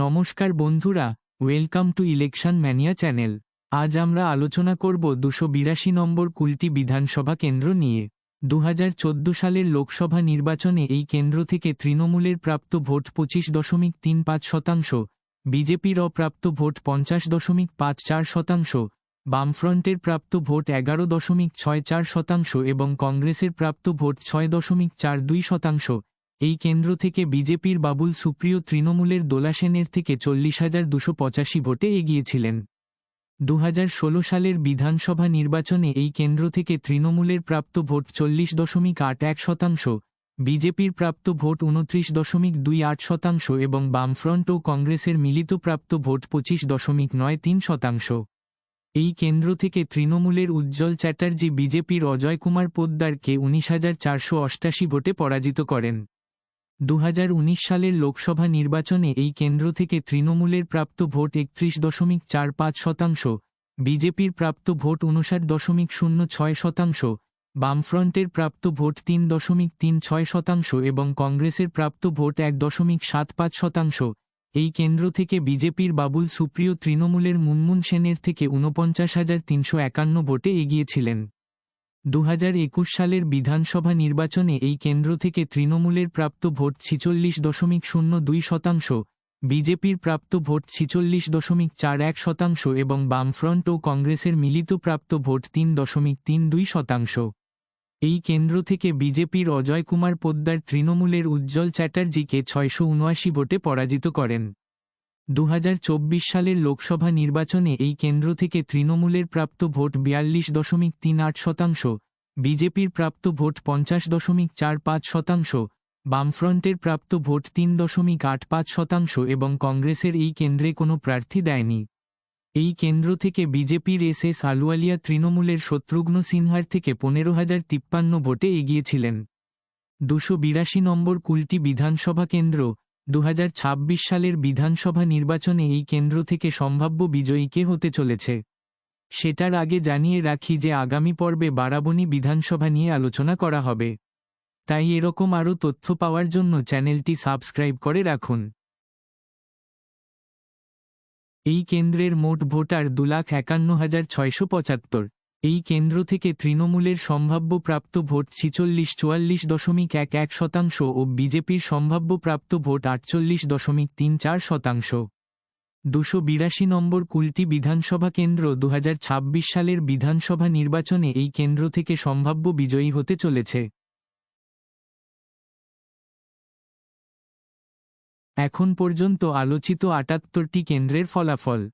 নমস্কার বন্ধুরা, welcome to election mania channel. আজ আমরা আলোচনা করব 282 নম্বর কুলটি বিধানসভা কেন্দ্র নিয়ে। 2014 সালের লোকসভা নির্বাচনে এই কেন্দ্র থেকে তৃণমূলের প্রাপ্ত ভোট 25.35%, বিজেপির অপ্রাপ্ত ভোট 50.54%, বামফ্রন্টের প্রাপ্ত ভোট 11.64% এবং কংগ্রেসের প্রাপ্ত ভোট 6.42%। এই কেন্দ্র থেকে বিজেপির বাবুল সুপ্রিয় তৃণমূলের দোলা সেনের থেকে 40,285 ভোটে এগিয়েছিলেন। 2016 সালের বিধানসভা নির্বাচনে এই কেন্দ্র থেকে তৃণমূলের প্রাপ্ত ভোট 40.81%, বিজেপির প্রাপ্ত ভোট 29.28% এবং বামফ্রন্ট ও কংগ্রেসের মিলিত প্রাপ্ত ভোট 25.93%। এই কেন্দ্র থেকে তৃণমূলের উজ্জ্বল চ্যাটার্জি বিজেপির অজয় কুমার পোদ্দারকে 19,488 ভোটে পরাজিত করেন। 2019 সালের লোকসভা নির্বাচনে এই কেন্দ্র থেকে তৃণমূলের প্রাপ্ত ভোট 31.45%, বিজেপির প্রাপ্ত ভোট 59.06%, বামফ্রন্টের প্রাপ্ত ভোট 3.36% এবং কংগ্রেসের প্রাপ্ত ভোট 1.75%। এই কেন্দ্র থেকে বিজেপির বাবুল সুপ্রিয় তৃণমূলের মুনমুন সেনের থেকে 49,351 ভোটে এগিয়েছিলেন। 2021 সালের বিধানসভা নির্বাচনে এই কেন্দ্র থেকে তৃণমূলের প্রাপ্ত ভোট 46.02%, বিজেপির প্রাপ্ত ভোট 46.41% এবং বামফ্রন্ট ও কংগ্রেসের মিলিত প্রাপ্ত ভোট 3.32%। এই কেন্দ্র থেকে বিজেপির অজয় কুমার পোদ্দার তৃণমূলের উজ্জ্বল চ্যাটার্জিকে 679 ভোটে পরাজিত করেন। 2024 সালের লোকসভা নির্বাচনে এই কেন্দ্র থেকে তৃণমূলের প্রাপ্ত ভোট 42.38%, বিজেপির প্রাপ্ত ভোট 50.45%, বামফ্রন্টের প্রাপ্ত ভোট 3.85% এবং কংগ্রেসের এই কেন্দ্রে কোনো প্রার্থী দেয়নি। এই কেন্দ্র থেকে বিজেপির এস আলুওয়ালিয়া তৃণমূলের শত্রুঘ্ন সিনহার থেকে 15,053 ভোটে এগিয়েছিলেন। 282 নম্বর কুলটি বিধানসভা কেন্দ্র। 2026 সালের বিধানসভা নির্বাচনে এই কেন্দ্র থেকে সম্ভাব্য বিজয়ী কে হতে চলেছে সেটার আগে জানিয়ে রাখি যে আগামী পর্বে বারাবণী বিধানসভা নিয়ে আলোচনা করা হবে, তাই এরকম আরও তথ্য পাওয়ার জন্য চ্যানেলটি সাবস্ক্রাইব করে রাখুন। এই কেন্দ্রের মোট ভোটার 2,51,675। এই কেন্দ্র থেকে তৃণমূলের সম্ভাব্য প্রাপ্ত ভোট 46.44% ও বিজেপির সম্ভাব্য প্রাপ্ত ভোট 48.34%। 282 নম্বর কুলটি বিধানসভা কেন্দ্র। 2026 সালের বিধানসভা নির্বাচনে এই কেন্দ্র থেকে সম্ভাব্য বিজয়ী হতে চলেছে। এখন পর্যন্ত আলোচিত 78টি কেন্দ্রের ফলাফল।